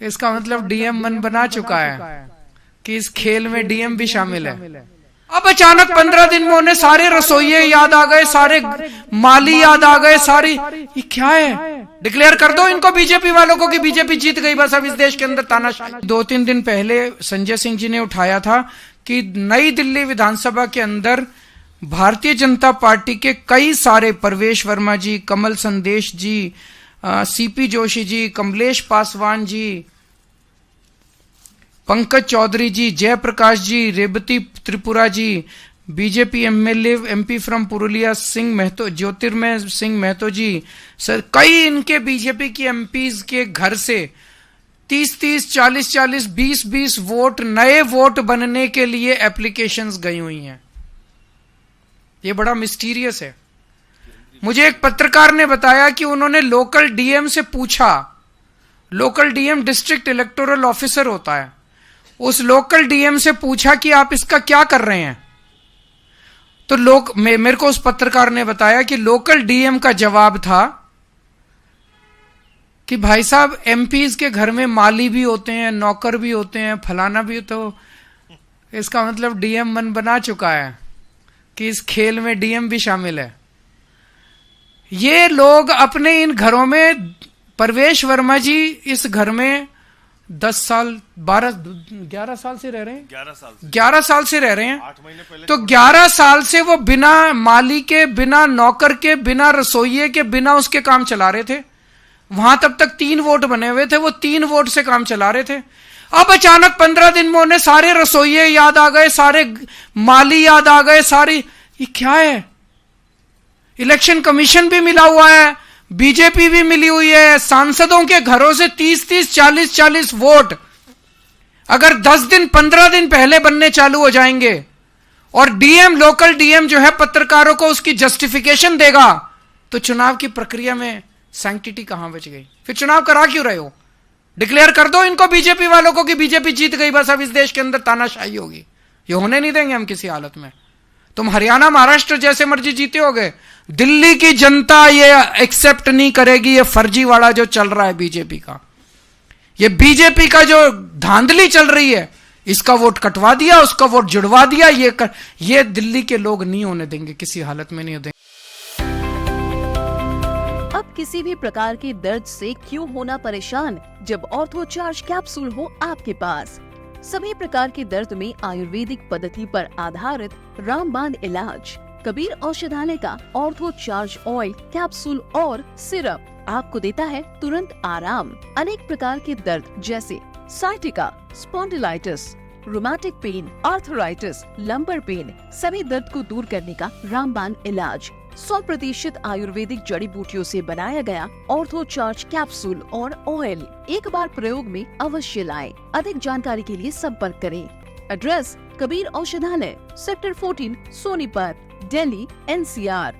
इसका मतलब डीएम मन बना चुका है कि इस खेल में डीएम भी शामिल है। अब अचानक 15 दिन में उन्हें सारे रसोइये याद आ गए, सारे माली याद आ गए, सारी ये क्या है, डिक्लेयर कर दो इनको बीजेपी वालों को कि बीजेपी जीत गई, बस अब इस देश के अंदर तानाशाही। 2-3 दिन पहले संजय सिंह जी ने उठाया था कि नई दिल्ली विधानसभा के अंदर भारतीय जनता पार्टी के कई सारे, परवेश Verma ji, Kamal Sandesh ji, CP Joshi ji, Kamlesh Paswan ji, Pankaj Chaudhary ji, Jayprakash ji, Revati Tripura ji, BJP MLA MP from Purulia Singh Mahato, Jyotirmay Singh Mahato ji, sir कई इनके बीजेपी की एमपीज के घर से 30-30, 40-40, 20-20 वोट, नए वोट बनने के लिए एप्लीकेशंस गई हुई हैं। ये बड़ा मिस्टीरियस है। मुझे एक पत्रकार ने बताया कि उन्होंने लोकल डीएम से पूछा, local DM district electoral officer होता है, उस लोकल डीएम से पूछा कि आप इसका क्या कर रहे हैं। तो मेरे को उस पत्रकार ने बताया कि लोकल डीएम का जवाब था कि भाई साहब एमपीज के घर में माली भी होते हैं, नौकर भी होते हैं, फलाना भी, तो इसका मतलब डीएम मन बना चुका है कि इस खेल में डीएम भी शामिल है। ये लोग अपने इन घरों में, परवेश वर्मा जी इस घर में 10 साल 11 साल से रह रहे हैं, 11 साल से रह रहे हैं। 8 महीने पहले तो 11 साल से वो बिना माली के, बिना नौकर के, बिना रसोइये के, बिना उसके काम चला रहे थे। वहां तब तक 3 वोट बने हुए थे, वो 3 वोट से काम चला रहे थे। अब अचानक 15 दिन में उन्हें सारे रसोइये याद आ गए, सारे माली याद आ गए, सारी ये क्या है। इलेक्शन कमीशन भी मिला हुआ है, बीजेपी भी मिली हुई है, सांसदों के घरों से 30-30, 40-40 वोट अगर 10 दिन 15 दिन पहले बनने चालू हो जाएंगे और डीएम, लोकल डीएम जो है पत्रकारों को उसकी जस्टिफिकेशन देगा, तो चुनाव की प्रक्रिया में सैंक्टिटी कहां बच गई। फिर चुनाव करा क्यों रहे हो। डिक्लेयर कर दो इनको बीजेपी वालों को कि बीजेपी जीत गई, बस अब इस देश के अंदर तानाशाही होगी। ये होने नहीं देंगे हम किसी हालत में। तुम हरियाणा महाराष्ट्र जैसे मर्जी जीते होगे, दिल्ली की जनता ये एक्सेप्ट नहीं करेगी। ये फर्जीवाड़ा जो चल रहा है बीजेपी का, ये बीजेपी का जो धांधली चल रही है, इसका वोट कटवा दिया, उसका वोट जुड़वा दिया, ये दिल्ली के लोग नहीं होने देंगे, किसी हालत में नहीं होने देंगे। अब किसी भी प्रकार के दर्द से क्यों होना परेशान, जब ऑर्थो चार्ज कैप्सूल हो आपके पास। सभी प्रकार के दर्द में आयुर्वेदिक पद्धति पर आधारित रामबाण इलाज। कबीर औषधालय का ऑर्थो चार्ज ऑयल, कैप्सूल और सिरप आपको देता है तुरंत आराम। अनेक प्रकार के दर्द जैसे sciatica, spondylitis, rheumatic pain, arthritis, lumbar pain, सभी दर्द को दूर करने का रामबाण इलाज 100% आयुर्वेदिक जड़ी बूटियों से बनाया गया ऑर्थो चार्ज कैप्सूल और ऑयल एक बार प्रयोग में अवश्य लाएं। अधिक जानकारी के लिए संपर्क करें। एड्रेस: कबीर औषधालय, सेक्टर 14, सोनीपत, दिल्ली, NCR।